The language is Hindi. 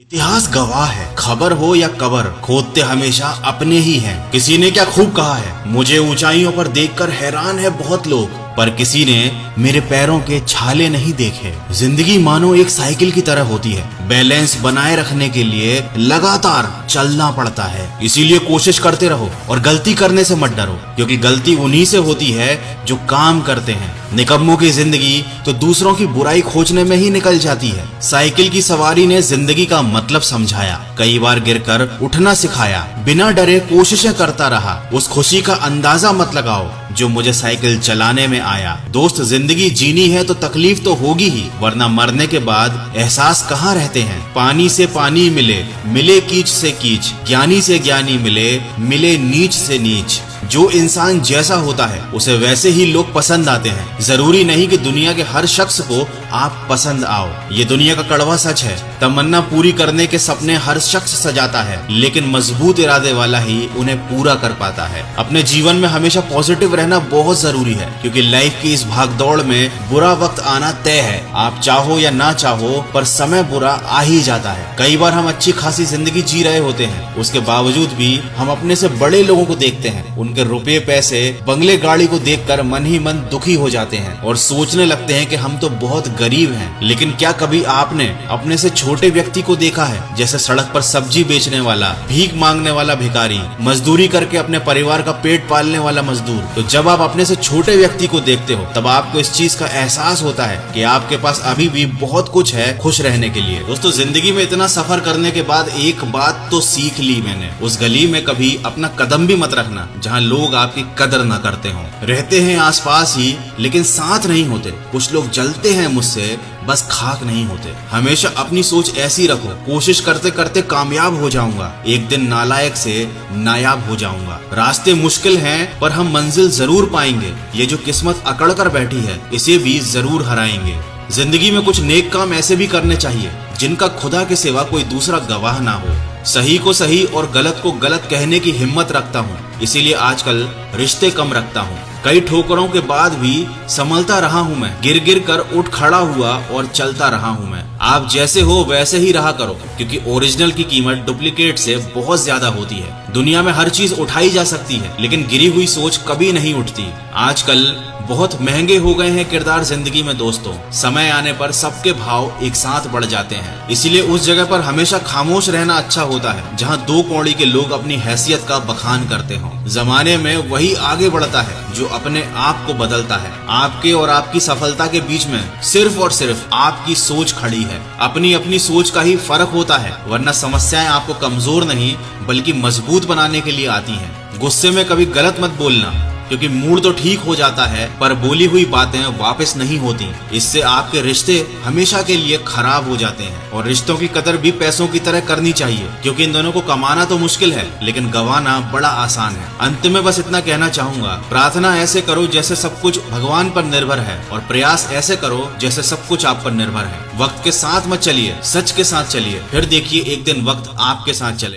इतिहास गवाह है, खबर हो या कबर, खोदते हमेशा अपने ही हैं। किसी ने क्या खूब कहा है, मुझे ऊंचाइयों पर देखकर हैरान है बहुत लोग, पर किसी ने मेरे पैरों के छाले नहीं देखे। जिंदगी मानो एक साइकिल की तरह होती है, बैलेंस बनाए रखने के लिए लगातार चलना पड़ता है। इसीलिए कोशिश करते रहो और गलती करने से मत डरो, क्योंकि गलती उन्हीं से होती है जो काम करते हैं। निकम्मों की जिंदगी तो दूसरों की बुराई खोजने में ही निकल जाती है। साइकिल की सवारी ने जिंदगी का मतलब समझाया, कई बार गिरकर उठना सिखाया, बिना डरे कोशिशें करता रहा। उस खुशी का अंदाजा मत लगाओ जो मुझे साइकिल चलाने में आया। दोस्त, जिंदगी जीनी है तो तकलीफ तो होगी ही, वरना मरने के बाद एहसास कहाँ रहते हैं। पानी से पानी मिले, मिले कीच से कीच, ज्ञानी से ज्ञानी मिले, मिले नीच से नीच। जो इंसान जैसा होता है उसे वैसे ही लोग पसंद आते हैं। जरूरी नहीं कि दुनिया के हर शख्स को आप पसंद आओ, ये दुनिया का कड़वा सच है। तमन्ना पूरी करने के सपने हर शख्स सजाता है, लेकिन मजबूत इरादे वाला ही उन्हें पूरा कर पाता है। अपने जीवन में हमेशा पॉजिटिव रहना बहुत जरूरी है, क्योंकि लाइफ की इस भागदौड़ में बुरा वक्त आना तय है। आप चाहो या ना चाहो, पर समय बुरा आ ही जाता है। कई बार हम अच्छी खासी जिंदगी जी रहे होते हैं, उसके बावजूद भी हम अपने से बड़े लोगों को देखते हैं, उनके रुपए पैसे बंगले गाड़ी को देखकर मन ही मन दुखी हो जाते हैं और सोचने लगते हैं कि हम तो बहुत गरीब हैं। लेकिन क्या कभी आपने अपने से छोटे व्यक्ति को देखा है, जैसे सड़क पर सब्जी बेचने वाला, भीख मांगने वाला भिखारी, मजदूरी करके अपने परिवार का पेट पालने वाला मजदूर। तो जब आप अपने से छोटे व्यक्ति को देखते हो, तब आपको इस चीज का एहसास होता है कि आपके पास अभी भी बहुत कुछ है खुश रहने के लिए। दोस्तों, जिंदगी में इतना सफर करने के बाद एक बात तो सीख ली मैंने, उस गली में कभी अपना कदम भी मत रखना जहाँ लोग आपकी कदर ना करते हों। रहते हैं आसपास ही, लेकिन साथ नहीं होते। कुछ लोग जलते हैं मुझसे, बस खाक नहीं होते। हमेशा अपनी सोच ऐसी रखो, कोशिश करते करते कामयाब हो जाऊंगा, एक दिन नालायक से नायाब हो जाऊंगा। रास्ते मुश्किल हैं, पर हम मंजिल जरूर पाएंगे। ये जो किस्मत अकड़ कर बैठी है, इसे भी जरूर हराएंगे। जिंदगी में कुछ नेक काम ऐसे भी करने चाहिए जिनका खुदा के सिवा कोई दूसरा गवाह ना हो। सही को सही और गलत को गलत कहने की हिम्मत रखता हूँ, इसीलिए आजकल रिश्ते कम रखता हूँ। कई ठोकरों के बाद भी संभलता रहा हूँ मैं, गिर गिर कर उठ खड़ा हुआ और चलता रहा हूँ मैं। आप जैसे हो वैसे ही रहा करो, क्योंकि ओरिजिनल की कीमत डुप्लीकेट से बहुत ज्यादा होती है। दुनिया में हर चीज उठाई जा सकती है, लेकिन गिरी हुई सोच कभी नहीं उठती। आजकल बहुत महंगे हो गए हैं किरदार जिंदगी में दोस्तों। समय आने पर सबके भाव एक साथ बढ़ जाते हैं, इसीलिए उस जगह पर हमेशा खामोश रहना अच्छा होता है जहाँ दो कौड़ी के लोग अपनी हैसियत का बखान करते हों। जमाने में वही आगे बढ़ता है जो अपने आप को बदलता है। आपके और आपकी सफलता के बीच में सिर्फ और सिर्फ आपकी सोच खड़ी है। अपनी अपनी सोच का ही फर्क होता है, वरना समस्याएं आपको कमजोर नहीं बल्कि मजबूत बनाने के लिए आती हैं। गुस्से में कभी गलत मत बोलना, क्योंकि मूड तो ठीक हो जाता है, पर बोली हुई बातें वापस नहीं होती। इससे आपके रिश्ते हमेशा के लिए खराब हो जाते हैं। और रिश्तों की कदर भी पैसों की तरह करनी चाहिए, क्योंकि इन दोनों को कमाना तो मुश्किल है, लेकिन गंवाना बड़ा आसान है। अंत में बस इतना कहना चाहूंगा, प्रार्थना ऐसे करो जैसे सब कुछ भगवान पर निर्भर है, और प्रयास ऐसे करो जैसे सब कुछ आप पर निर्भर है। वक्त के साथ मत चलिए, सच के साथ चलिए, फिर देखिए एक दिन वक्त आपके साथ चले।